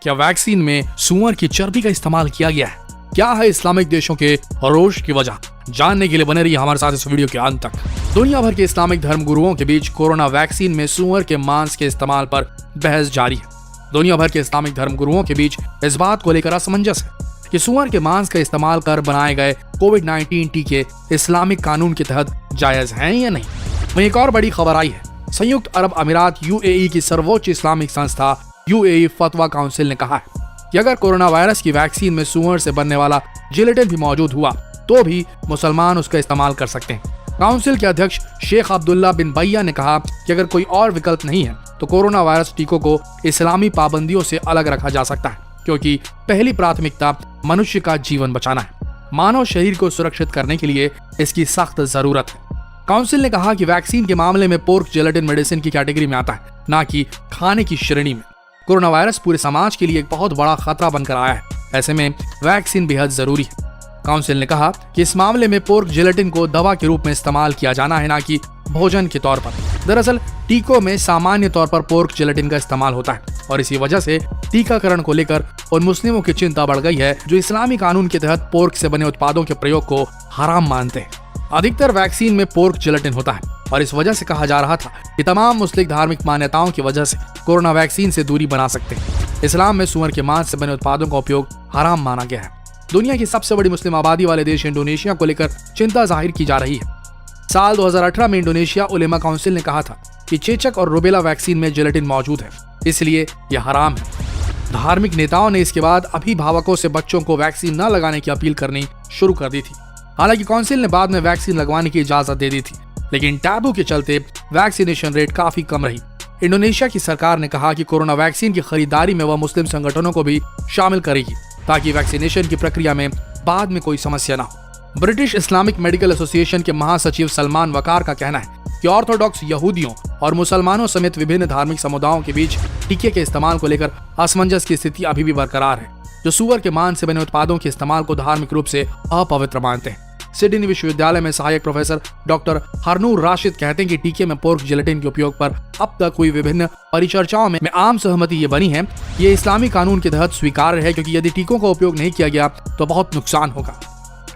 क्या वैक्सीन में सूअर की चर्बी का इस्तेमाल किया गया है? क्या है इस्लामिक देशों के रोष की वजह? जानने के लिए बने रहिए हमारे साथ इस वीडियो के अंत तक। दुनिया भर के इस्लामिक धर्म गुरुओं के बीच कोरोना वैक्सीन में सूअर के मांस के इस्तेमाल पर बहस जारी है। दुनिया भर के इस्लामिक धर्म गुरुओं के बीच इस बात को लेकर असमंजस है कि सूअर के मांस का इस्तेमाल कर बनाए गए कोविड-19 टीके इस्लामिक कानून के तहत जायज हैं या नहीं। वहीं एक और बड़ी खबर आई है। संयुक्त अरब अमीरात यूएई की सर्वोच्च इस्लामिक संस्था यूएई फतवा काउंसिल ने कहा है कि अगर कोरोना वायरस की वैक्सीन में सूअर से बनने वाला जिलेटिन भी मौजूद हुआ तो भी मुसलमान उसका इस्तेमाल कर सकते हैं। काउंसिल के अध्यक्ष शेख अब्दुल्ला बिन बैया ने कहा कि अगर कोई और विकल्प नहीं है तो कोरोना वायरस टीकों को इस्लामी पाबंदियों से अलग रखा जा सकता है, क्योंकि पहली प्राथमिकता मनुष्य का जीवन बचाना है। मानव शरीर को सुरक्षित करने के लिए इसकी सख्त जरूरत है। काउंसिल ने कहा कि वैक्सीन के मामले में पोर्क जेलेटिन मेडिसिन की कैटेगरी में आता है, न कि खाने की श्रेणी में। कोरोना वायरस पूरे समाज के लिए एक बहुत बड़ा खतरा बनकर आया है, ऐसे में वैक्सीन बेहद जरूरी है। काउंसिल ने कहा कि इस मामले में पोर्क जेलेटिन को दवा के रूप में इस्तेमाल किया जाना है, न कि भोजन के तौर पर। दरअसल टीकों में सामान्य तौर पर पोर्क जेलेटिन का इस्तेमाल होता है और इसी वजह से टीकाकरण को लेकर उन मुस्लिमों की चिंता बढ़ गई है जो इस्लामी कानून के तहत पोर्क से बने उत्पादों के प्रयोग को हराम मानते हैं। अधिकतर वैक्सीन में पोर्क जेलेटिन होता है और इस वजह से कहा जा रहा था कि तमाम मुस्लिम धार्मिक मान्यताओं की वजह से कोरोना वैक्सीन से दूरी बना सकते हैं। इस्लाम में सूअर के मांस से बने उत्पादों का उपयोग हराम माना गया है। दुनिया की सबसे बड़ी मुस्लिम आबादी वाले देश इंडोनेशिया को लेकर चिंता जाहिर की जा रही है। साल 2018 में इंडोनेशिया उलेमा काउंसिल ने कहा था कि चेचक और रूबेला वैक्सीन में जेलेटिन मौजूद है, इसलिए यह हराम है। धार्मिक नेताओं ने इसके बाद अभिभावकों से बच्चों को वैक्सीन न लगाने की अपील करनी शुरू कर दी थी। हालांकि काउंसिल ने बाद में वैक्सीन लगवाने की इजाजत दे दी थी, लेकिन टैबू के चलते वैक्सीनेशन रेट काफी कम रही। इंडोनेशिया की सरकार ने कहा कि कोरोना वैक्सीन की खरीदारी में वह मुस्लिम संगठनों को भी शामिल करेगी ताकि वैक्सीनेशन की प्रक्रिया में बाद में कोई समस्या न हो। ब्रिटिश इस्लामिक मेडिकल एसोसिएशन के महासचिव सलमान वकार का कहना है कि ऑर्थोडॉक्स यहूदियों और मुसलमानों समेत विभिन्न धार्मिक समुदायों के बीच टीके के इस्तेमाल को लेकर असमंजस की स्थिति अभी भी बरकरार है, जो सूअर के मांस से बने उत्पादों के इस्तेमाल को धार्मिक रूप से अपवित्र मानते हैं। सिडनी विश्वविद्यालय में सहायक प्रोफेसर डॉक्टर हरनूर राशिद कहते हैं कि टीके में पोर्क जेलेटिन के उपयोग पर अब तक हुई विभिन्न परिचर्चाओं में आम सहमति ये बनी है कि ये इस्लामी कानून के तहत स्वीकार्य है, क्योंकि यदि टीकों का उपयोग नहीं किया गया तो बहुत नुकसान होगा।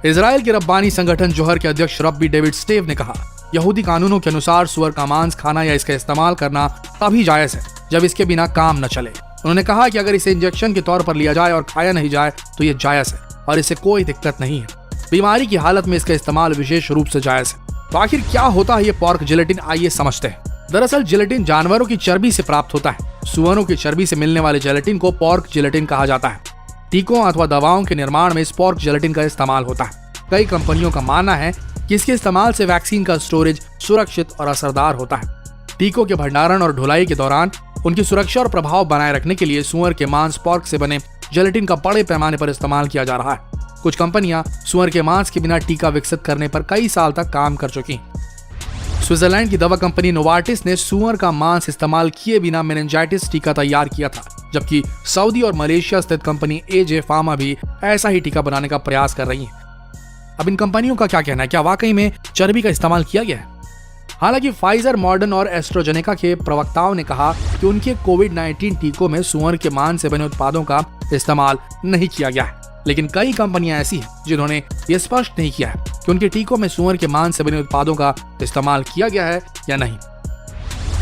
इजराइल के रब्बानी संगठन जोहर के अध्यक्ष रब्बी डेविड स्टेव ने कहा, यहूदी कानूनों के अनुसार सूअर का मांस खाना या इसका इस्तेमाल करना तभी जायज है जब इसके बिना काम न चले। उन्होंने कहा कि अगर इसे इंजेक्शन के तौर पर लिया जाए और खाया नहीं जाए तो ये जायज है और इससे कोई दिक्कत नहीं है। बीमारी की हालत में इसका इस्तेमाल विशेष रूप से जायज है। तो आखिर क्या होता है ये पोर्क जेलेटिन, आइए समझते हैं। दरअसल जेलेटिन जानवरों की चर्बी से प्राप्त होता है। सूअरों की चर्बी से मिलने वाले जेलेटिन को पोर्क जेलेटिन कहा जाता है। टीकों अथवा दवाओं के निर्माण में इस पोर्क जेलेटिन का इस्तेमाल होता है। कई कंपनियों का मानना है कि इसके इस्तेमाल से वैक्सीन का स्टोरेज सुरक्षित और असरदार होता है। टीकों के भंडारण और ढुलाई के दौरान उनकी सुरक्षा और प्रभाव बनाए रखने के लिए सूअर के मांस पोर्क से बने जेलेटिन का बड़े पैमाने पर इस्तेमाल किया जा रहा है। कुछ कंपनियां सूअर के मांस के बिना टीका विकसित करने पर कई साल तक काम कर चुकी हैं। स्विट्जरलैंड की दवा कंपनी नोवार्टिस ने सूअर का मांस इस्तेमाल किए बिना मेनिंजाइटिस टीका तैयार किया था, जबकि सऊदी और मलेशिया स्थित कंपनी एजे फार्मा भी ऐसा ही टीका बनाने का प्रयास कर रही है। अब इन कंपनियों का क्या कहना है, क्या वाकई में चर्बी का इस्तेमाल किया गया है? हालांकि फाइजर, मॉडर्न और एस्ट्राजेनेका के प्रवक्ताओं ने कहा कि उनके कोविड-19 टीकों में सूअर के मांस से बने उत्पादों का इस्तेमाल नहीं किया गया है, लेकिन कई कंपनियां ऐसी हैं जिन्होंने ये स्पष्ट नहीं किया है कि उनके टीकों में सूअर के मांस से बने उत्पादों का इस्तेमाल किया गया है या नहीं।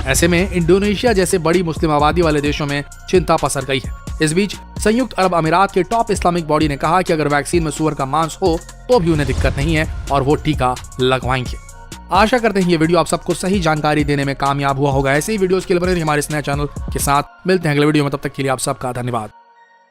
ऐसे में इंडोनेशिया जैसे बड़ी मुस्लिम आबादी वाले देशों में चिंता पसर गई है। इस बीच संयुक्त अरब अमीरात के टॉप इस्लामिक बॉडी ने कहा कि अगर वैक्सीन में सूअर का मांस हो तो भी उन्हें दिक्कत नहीं है और वो टीका लगवाएंगे। आशा करते हैं ये वीडियो आप सबको सही जानकारी देने में कामयाब हुआ होगा। ऐसे ही वीडियोस के लिए बने रहिए हमारे इस नए चैनल के साथ। मिलते हैं अगले वीडियो में, तब तक के लिए आप सबका धन्यवाद।